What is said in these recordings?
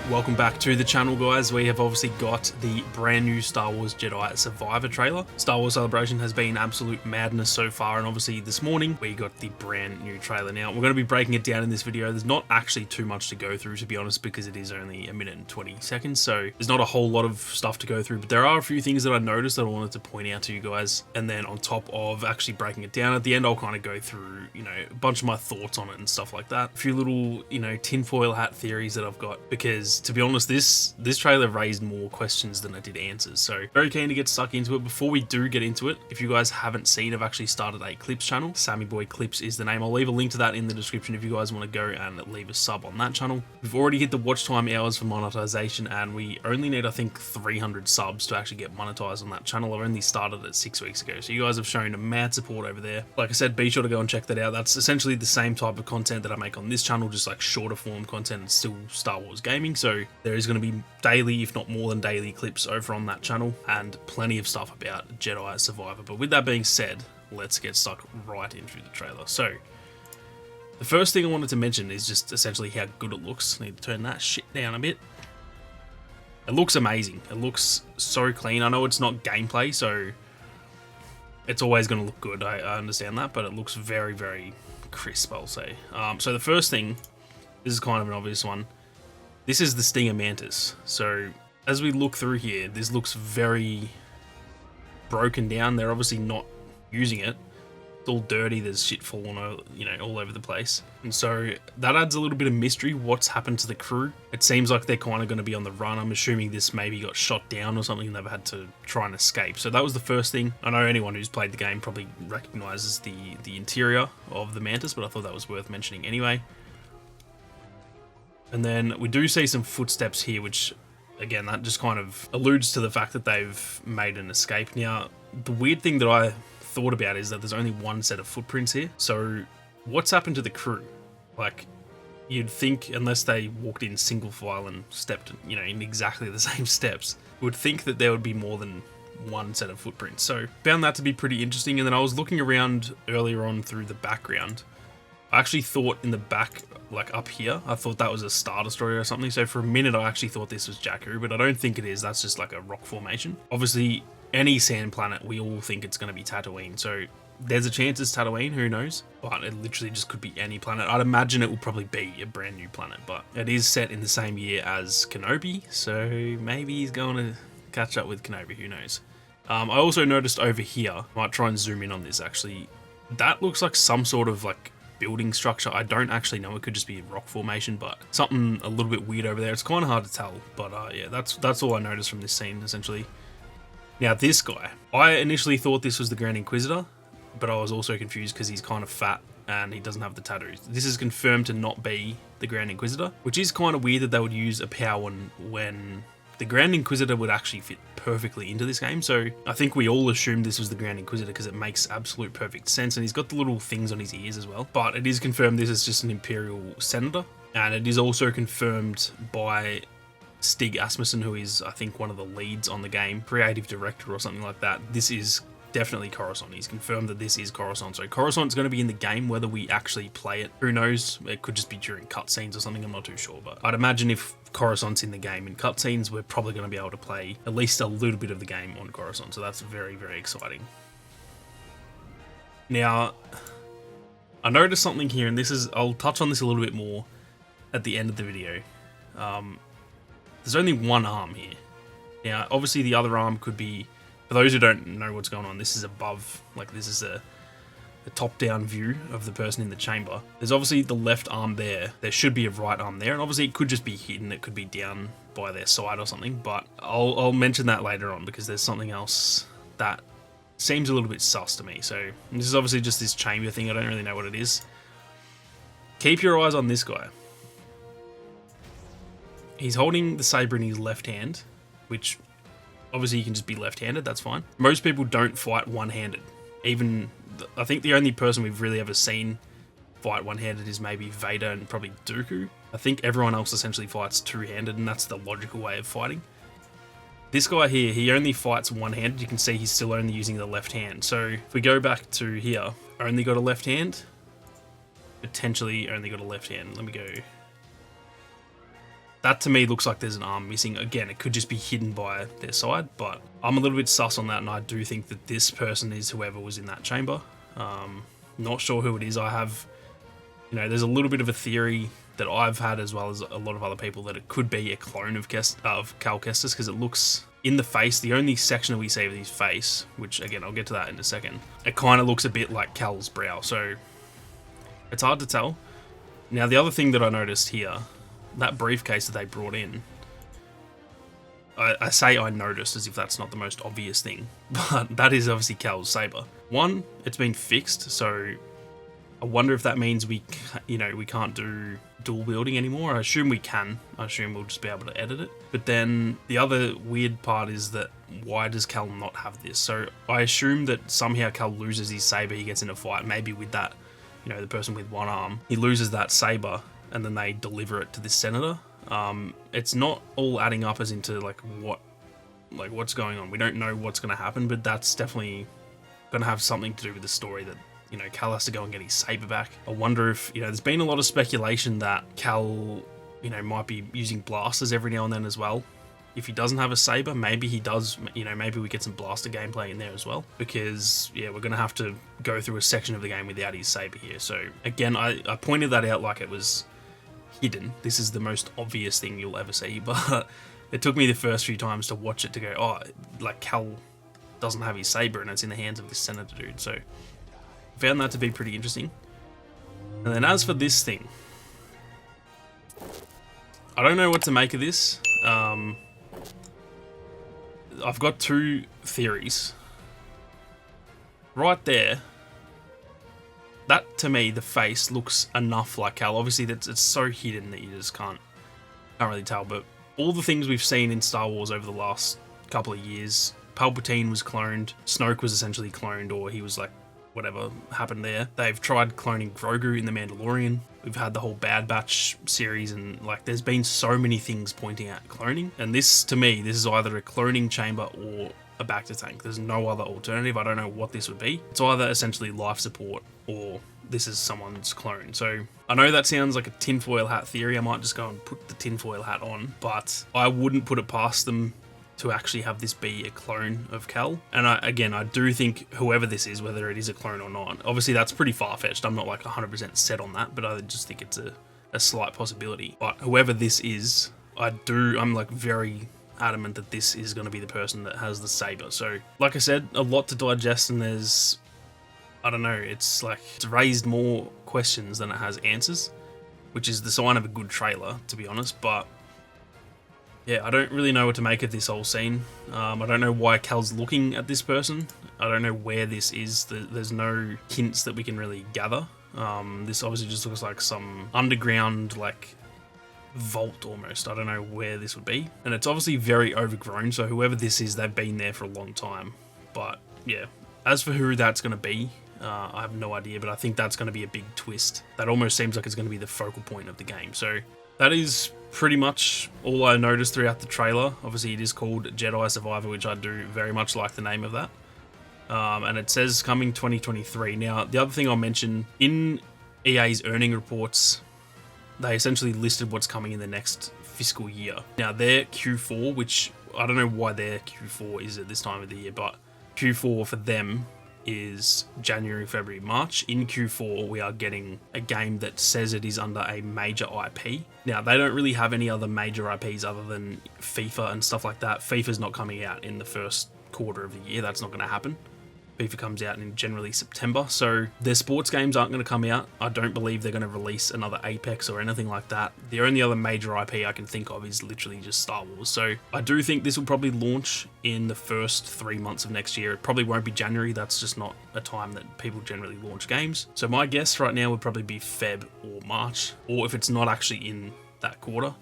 Welcome back to the channel, guys. We have obviously got the brand new Star Wars Jedi Survivor trailer. Star Wars Celebration has been absolute madness so far, and obviously this morning we got the brand new trailer. Now, we're going to be breaking it down in this video. There's not actually too much to go through, to be honest, because it is only a minute and 20 seconds, so there's not a whole lot of stuff to go through, but there are a few things that I noticed that I wanted to point out to you guys, and then on top of actually breaking it down, at the end I'll kind of go through, a bunch of my thoughts on it and stuff like that. A few little, tinfoil hat theories that I've got, because to be honest, this trailer raised more questions than it did answers, so very keen to get stuck into it. Before we do get into it, if you guys haven't seen, I've actually started a Clips channel. Sammy Boy Clips is the name. I'll leave a link to that in the description if you guys want to go and leave a sub on that channel. We've already hit the watch time hours for monetization, and we only need, I think, 300 subs to actually get monetized on that channel. I've only started it 6 weeks ago, so you guys have shown a mad support over there. Like I said, be sure to go and check that out. That's essentially the same type of content that I make on this channel, just like shorter form content and still Star Wars gaming. So there is going to be daily, if not more than daily, clips over on that channel, and plenty of stuff about Jedi Survivor. But with that being said, let's get stuck right into the trailer. So the first thing I wanted to mention is just essentially how good it looks. I need to turn that shit down a bit. It looks amazing. It looks so clean. I know it's not gameplay, so it's always going to look good. I understand that, but it looks very, very crisp, I'll say. So the first thing, this is kind of an obvious one. This is the Stinger Mantis. So as we look through here, this looks very broken down. They're obviously not using it. It's all dirty. There's shit falling, all over the place. And so that adds a little bit of mystery. What's happened to the crew? It seems like they're kind of going to be on the run. I'm assuming this maybe got shot down or something and they've had to try and escape. So that was the first thing. I know anyone who's played the game probably recognizes the interior of the Mantis, but I thought that was worth mentioning anyway. And then we do see some footsteps here, which, again, that just kind of alludes to the fact that they've made an escape. Now, the weird thing that I thought about is that there's only one set of footprints here. So what's happened to the crew? Like, you'd think, unless they walked in single file and stepped, in exactly the same steps, would think that there would be more than one set of footprints. So found that to be pretty interesting. And then I was looking around earlier on through the background. I actually thought in the back, like up here, I thought that was a Star Destroyer or something. So for a minute, I actually thought this was Jakku, but I don't think it is. That's just like a rock formation. Obviously, any sand planet, we all think it's going to be Tatooine. So there's a chance it's Tatooine, who knows? But it literally just could be any planet. I'd imagine it will probably be a brand new planet, but it is set in the same year as Kenobi. So maybe he's going to catch up with Kenobi, who knows? I also noticed over here, I might try and zoom in on this actually. That looks like some sort of like building structure. I don't actually know. It could just be a rock formation, but something a little bit weird over there. It's kind of hard to tell, but yeah, that's all I noticed from this scene essentially. Now this guy, I initially thought this was the Grand Inquisitor, but I was also confused because he's kind of fat and he doesn't have the tattoos. This is confirmed to not be the Grand Inquisitor, which is kind of weird that they would use a power when the Grand Inquisitor would actually fit perfectly into this game. So I think we all assumed this was the Grand Inquisitor because it makes absolute perfect sense, and he's got the little things on his ears as well. But it is confirmed this is just an Imperial Senator, and it is also confirmed by Stig Asmussen, who is, I think, one of the leads on the game, creative director or something like that. This is definitely Coruscant. He's confirmed that this is Coruscant. So Coruscant's going to be in the game, whether we actually play it. Who knows? It could just be during cutscenes or something. I'm not too sure, but I'd imagine if Coruscant's in the game in cutscenes, we're probably going to be able to play at least a little bit of the game on Coruscant. So that's very, very exciting. Now, I noticed something here, and I'll touch on this a little bit more at the end of the video. There's only one arm here. Now, obviously the other arm could be, for those who don't know what's going on, this is above, like this is a top-down view of the person in the chamber. There's obviously the left arm there. There should be a right arm there, and obviously it could just be hidden. It could be down by their side or something, but I'll mention that later on because there's something else that seems a little bit sus to me. So this is obviously just this chamber thing. I don't really know what it is. Keep your eyes on this guy. He's holding the saber in his left hand, which obviously you can just be left-handed, that's fine. Most people don't fight one-handed. Even, I think the only person we've really ever seen fight one-handed is maybe Vader and probably Dooku. I think everyone else essentially fights two-handed, and that's the logical way of fighting. This guy here, he only fights one-handed. You can see he's still only using the left hand. So if we go back to here, only got a left hand, potentially only got a left hand. Let me go. That to me looks like there's an arm missing. Again, it could just be hidden by their side, but I'm a little bit sus on that, and I do think that this person is whoever was in that chamber. Not sure who it is. I have, there's a little bit of a theory that I've had, as well as a lot of other people, that it could be a clone of Cal Kestis, because it looks in the face, the only section that we see of his face, which again, I'll get to that in a second, it kind of looks a bit like Cal's brow, so it's hard to tell. Now, the other thing that I noticed here, that briefcase that they brought in, I say I noticed as if that's not the most obvious thing, but that is obviously Cal's saber. One, it's been fixed, so I wonder if that means we can't do dual wielding anymore. I assume we can. I assume we'll just be able to edit it. But then the other weird part is that why does Cal not have this? So I assume that somehow Cal loses his saber, he gets in a fight, maybe with that, the person with one arm. He loses that saber and then they deliver it to this senator. It's not all adding up as into what's going on. We don't know what's going to happen, but that's definitely going to have something to do with the story that Cal has to go and get his saber back. I wonder if, there's been a lot of speculation that Cal, might be using blasters every now and then as well. If he doesn't have a saber, maybe he does, maybe we get some blaster gameplay in there as well. Because, yeah, we're going to have to go through a section of the game without his saber here. So, again, I pointed that out like it was hidden. This is the most obvious thing you'll ever see, but it took me the first few times to watch it to go, oh, like Cal doesn't have his saber and it's in the hands of this senator dude. So, found that to be pretty interesting. And then as for this thing, I don't know what to make of this. I've got two theories. Right there, that to me, the face looks enough like Cal. Obviously, it's so hidden that you just can't really tell. But all the things we've seen in Star Wars over the last couple of years, Palpatine was cloned, Snoke was essentially cloned, or he was like, whatever happened there. They've tried cloning Grogu in The Mandalorian. We've had the whole Bad Batch series, and there's been so many things pointing at cloning. And this, to me, this is either a cloning chamber or a Bacta tank. There's no other alternative. I don't know what this would be. It's either essentially life support or this is someone's clone. So I know that sounds like a tinfoil hat theory. I might just go and put the tinfoil hat on, but I wouldn't put it past them to actually have this be a clone of Cal. And I do think whoever this is, whether it is a clone or not, obviously that's pretty far-fetched. I'm not 100% set on that, but I just think it's a slight possibility. But whoever this is, I'm very adamant that this is going to be the person that has the saber. So like I said, a lot to digest, and there's, I don't know, it's raised more questions than it has answers, which is the sign of a good trailer, to be honest. But yeah, I don't really know what to make of this whole scene. I don't know why Cal's looking at this person. I don't know where this is. There's no hints that we can really gather. This obviously just looks like some underground, vault almost. I don't know where this would be. And it's obviously very overgrown, so whoever this is, they've been there for a long time. But yeah, as for who that's going to be, I have no idea, but I think that's going to be a big twist. That almost seems like it's going to be the focal point of the game. So that is pretty much all I noticed throughout the trailer. Obviously, it is called Jedi Survivor, which I do very much like the name of that. And it says coming 2023. Now, the other thing I'll mention, in EA's earning reports, they essentially listed what's coming in the next fiscal year. Now, their Q4, which I don't know why their Q4 is at this time of the year, but Q4 for them is January, February, March. In Q4, we are getting a game that says it is under a major IP. Now, they don't really have any other major IPs other than FIFA and stuff like that. FIFA's not coming out in the first quarter of the year. That's not going to happen. FIFA comes out in generally September, so their sports games aren't going to come out. I don't believe they're going to release another Apex or anything like that. The only other major IP I can think of is literally just Star Wars. So I do think this will probably launch in the first 3 months of next year. It probably won't be January. That's just not a time that people generally launch games. So my guess right now would probably be Feb or March, or if it's not actually in that quarter,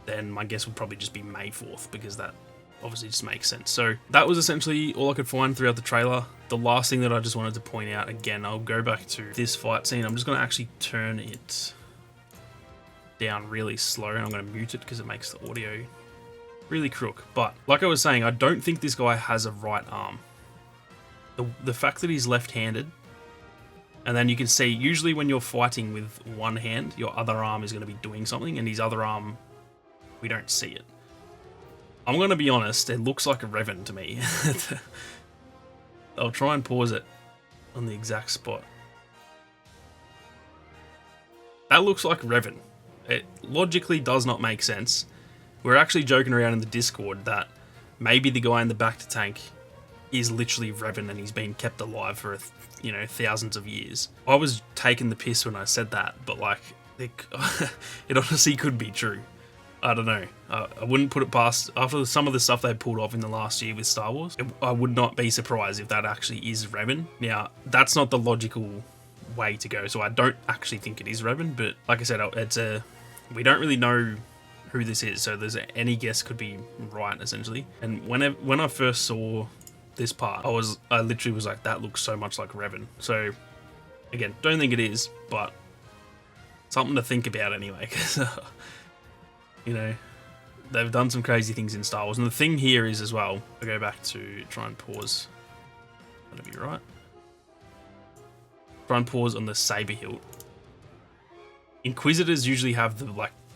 then my guess would probably just be May 4th, because that obviously just makes sense. So that was essentially all I could find throughout the trailer. The last thing that I just wanted to point out, again, I'll go back to this fight scene. I'm just going to actually turn it down really slow, and I'm going to mute it because it makes the audio really crook. But like I was saying, I don't think this guy has a right arm. The fact that he's left-handed, and then you can see usually when you're fighting with one hand, your other arm is going to be doing something, and his other arm we don't see it. I'm going to be honest, it looks like a Revan to me. I'll try and pause it on the exact spot. That looks like Revan. It logically does not make sense. We're actually joking around in the Discord that maybe the guy in the bacta tank is literally Revan and he's been kept alive for, you know, thousands of years. I was taking the piss when I said that, but like, it honestly could be true. I don't know. I wouldn't put it past, after some of the stuff they pulled off in the last year with Star Wars, I would not be surprised if that actually is Revan. Now, that's not the logical way to go, so I don't actually think it is Revan, but like I said, we don't really know who this is, so any guess could be right, essentially. And when I first saw this part, I literally was like, that looks so much like Revan. So again, don't think it is, but something to think about anyway, because you know, they've done some crazy things in Star Wars. And the thing here is as well, I'll go back to try and pause. That'll be right. Try and pause on the saber hilt. Inquisitors usually have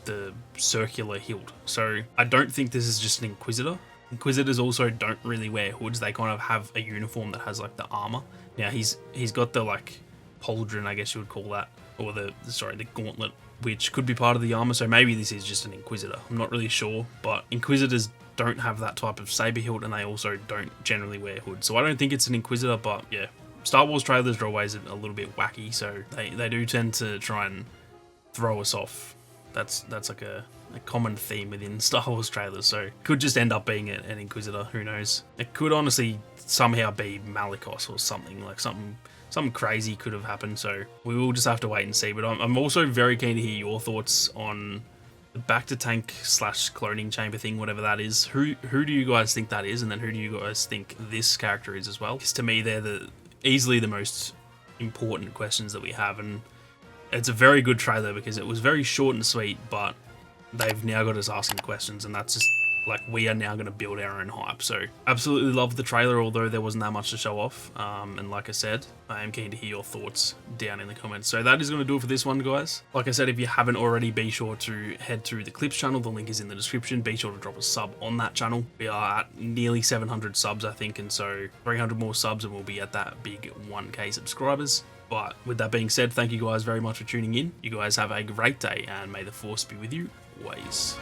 the circular hilt, so I don't think this is just an Inquisitor. Inquisitors also don't really wear hoods. They kind of have a uniform that has like the armor. Now he's got the like pauldron, I guess you would call that, or the gauntlet, which could be part of the armor. So maybe this is just an Inquisitor. I'm not really sure, but Inquisitors don't have that type of saber hilt, and they also don't generally wear hoods. So I don't think it's an Inquisitor, but yeah, Star Wars trailers are always a little bit wacky, so they do tend to try and throw us off. That's like a common theme within Star Wars trailers, so it could just end up being an Inquisitor, who knows. It could honestly somehow be Malicos or something, like something crazy could have happened, so we will just have to wait and see. But I'm also very keen to hear your thoughts on the bacta tank / cloning chamber thing, whatever that is. Who do you guys think that is, and then who do you guys think this character is as well? Because to me, they're easily the most important questions that we have, and it's a very good trailer because it was very short and sweet, but they've now got us asking questions, and that's just like, we are now going to build our own hype. So absolutely love the trailer, although there wasn't that much to show off. And like I said, I am keen to hear your thoughts down in the comments. So that is going to do it for this one, guys. Like I said, if you haven't already, be sure to head to the Clips channel. The link is in the description. Be sure to drop a sub on that channel. We are at nearly 700 subs, I think, and so 300 more subs and we'll be at that big 1K subscribers. But with that being said, thank you guys very much for tuning in. You guys have a great day, and may the Force be with you always.